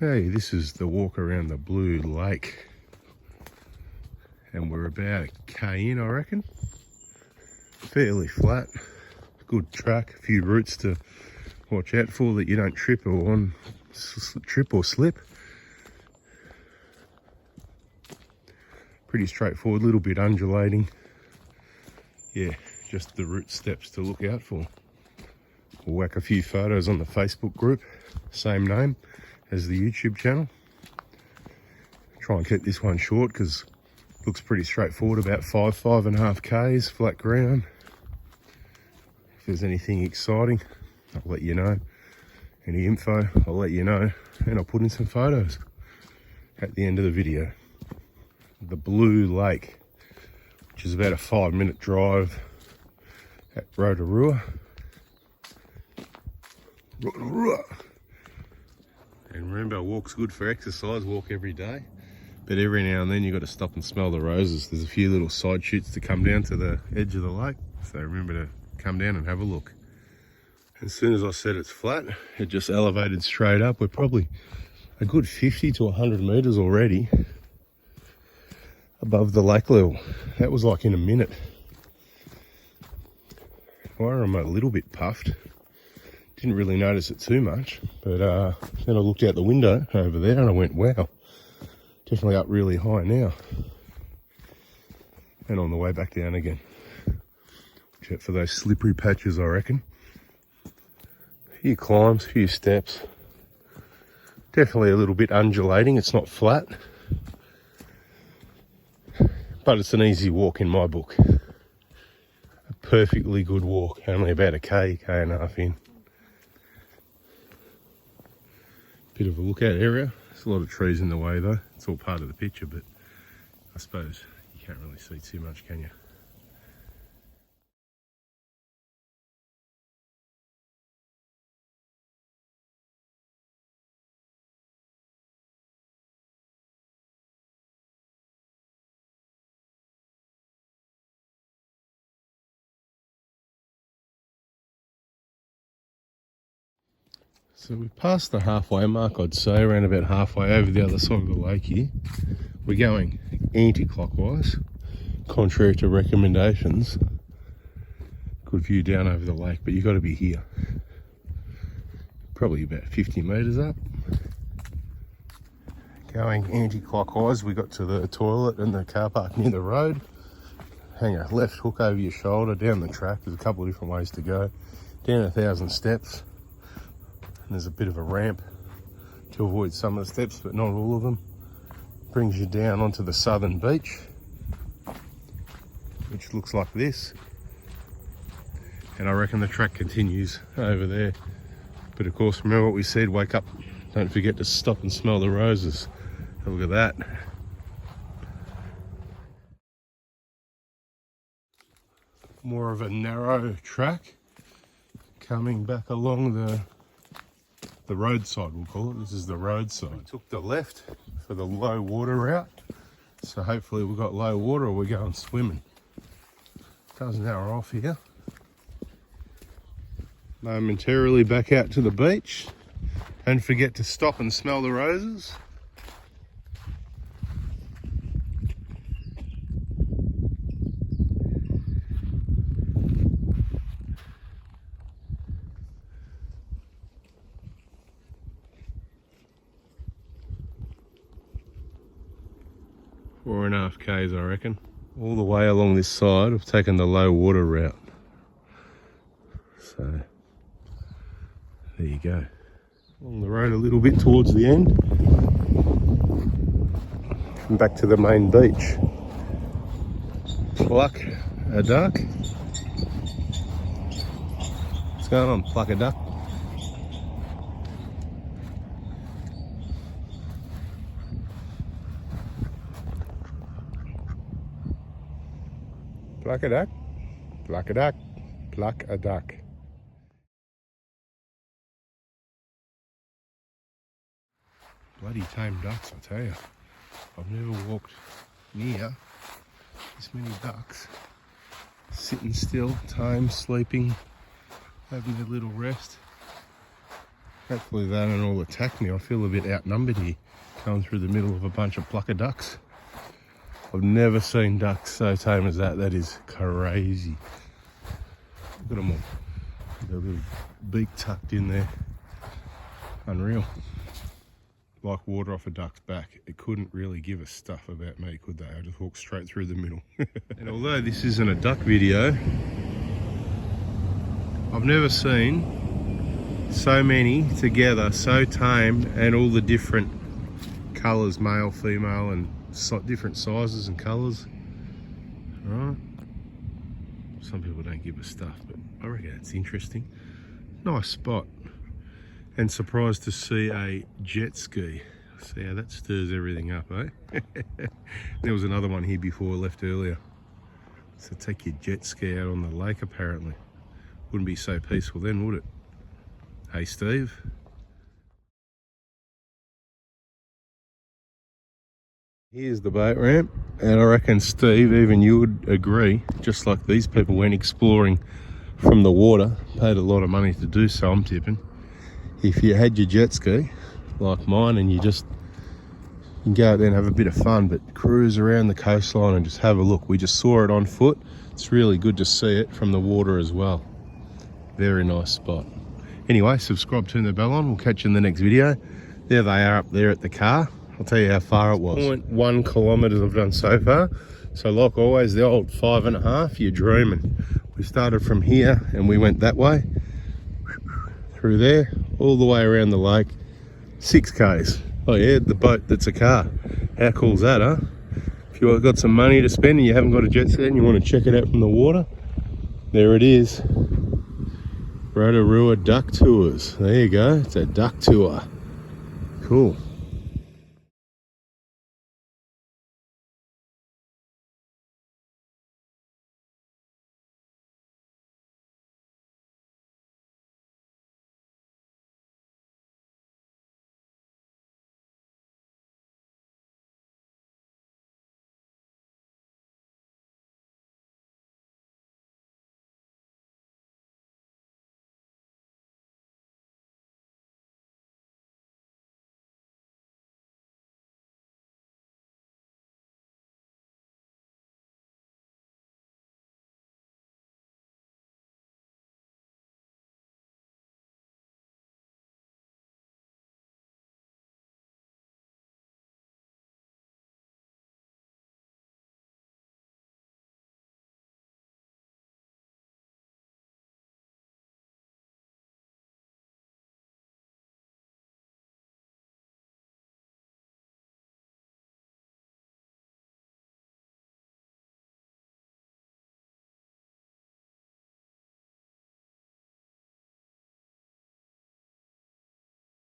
Hey, this is the walk around the Blue Lake, and we're about a K in, I reckon. Fairly flat, good track, a few routes to watch out for that you don't trip or slip. Pretty straightforward, a little bit undulating. Yeah, just the route steps to look out for. We'll whack a few photos on the Facebook group, same name as the YouTube channel. Try and keep this one short because it looks pretty straightforward, about 5.5 Ks, flat ground. If there's anything exciting, I'll let you know. Any info, I'll let you know, and I'll put in some photos at the end of the video. The Blue Lake, which is about a 5-minute drive at Rotorua. And remember, a walk's good for exercise, walk every day. But every now and then you've got to stop and smell the roses. There's a few little side chutes to come down to the edge of the lake. So remember to come down and have a look. As soon as I said it's flat, it just elevated straight up. We're probably a good 50 to 100 meters already above the lake level. That was like in a minute. Fire, I'm a little bit puffed. Didn't really notice it too much, but then I looked out the window over there and I went, wow, definitely up really high now. And on the way back down again. Watch out for those slippery patches, I reckon. A few climbs, a few steps. Definitely a little bit undulating, it's not flat. But it's an easy walk in my book. A perfectly good walk, only about a K and a half in. Bit of a lookout area. There's a lot of trees in the way though. It's all part of the picture, but I suppose you can't really see too much, can you? So we passed the halfway mark, I'd say, around about halfway over the other side of the lake here. We're going anti-clockwise, contrary to recommendations. Good view down over the lake, but you've got to be here. Probably about 50 metres up. Going anti-clockwise, we got to the toilet and the car park near the road. Hang a left hook over your shoulder, down the track. There's a couple of different ways to go. Down 1,000 steps. There's a bit of a ramp to avoid some of the steps, but not all of them. Brings you down onto the southern beach, which looks like this. And I reckon the track continues over there. But of course, remember what we said, wake up, don't forget to stop and smell the roses. Have a look at that. More of a narrow track coming back along the roadside, we'll call it. This is the roadside. We took the left for the low water route, so hopefully we've got low water or we're going swimming. Doesn't hour off here. Momentarily back out to the beach. Don't forget to stop and smell the roses. Four and a half Ks, I reckon. All the way along this side, I've taken the low water route. So, there you go. Along the road a little bit towards the end. And back to the main beach. Pluck a duck. What's going on, pluck a duck? Pluck a duck, pluck a duck, pluck a duck. Bloody tame ducks, I tell you. I've never walked near this many ducks. Sitting still, tame, sleeping, having a little rest. Hopefully they don't all attack me. I feel a bit outnumbered here, going through the middle of a bunch of plucker ducks. I've never seen ducks so tame as that. That is crazy. Look at them all. Their little beak tucked in there. Unreal. Like water off a duck's back. It couldn't really give a stuff about me, could they? I just walked straight through the middle. And although this isn't a duck video, I've never seen so many together, so tame, and all the different colours, male, female, and different sizes and colours. Right? Some people don't give a stuff, but I reckon it's interesting. Nice spot. And surprised to see a jet ski. See how that stirs everything up, eh? There was another one here before I left earlier. So take your jet ski out on the lake, apparently. Wouldn't be so peaceful then, would it? Hey, Steve. Here's the boat ramp, and I reckon, Steve, even you would agree, just like these people went exploring from the water, paid a lot of money to do so, I'm tipping. If you had your jet ski, like mine, and you can go out there and have a bit of fun, but cruise around the coastline and just have a look. We just saw it on foot. It's really good to see it from the water as well. Very nice spot. Anyway, subscribe, turn the bell on. We'll catch you in the next video. There they are up there at the car. I'll tell you how far it was. 0.1 kilometres I've done so far. So like always, the old 5.5, you're dreaming. We started from here and we went that way, through there, all the way around the lake, 6 Ks. Oh yeah, the boat that's a car. How cool is that, huh? If you've got some money to spend and you haven't got a jet ski and you want to check it out from the water, there it is. Rotorua Duck Tours. There you go, it's a duck tour. Cool.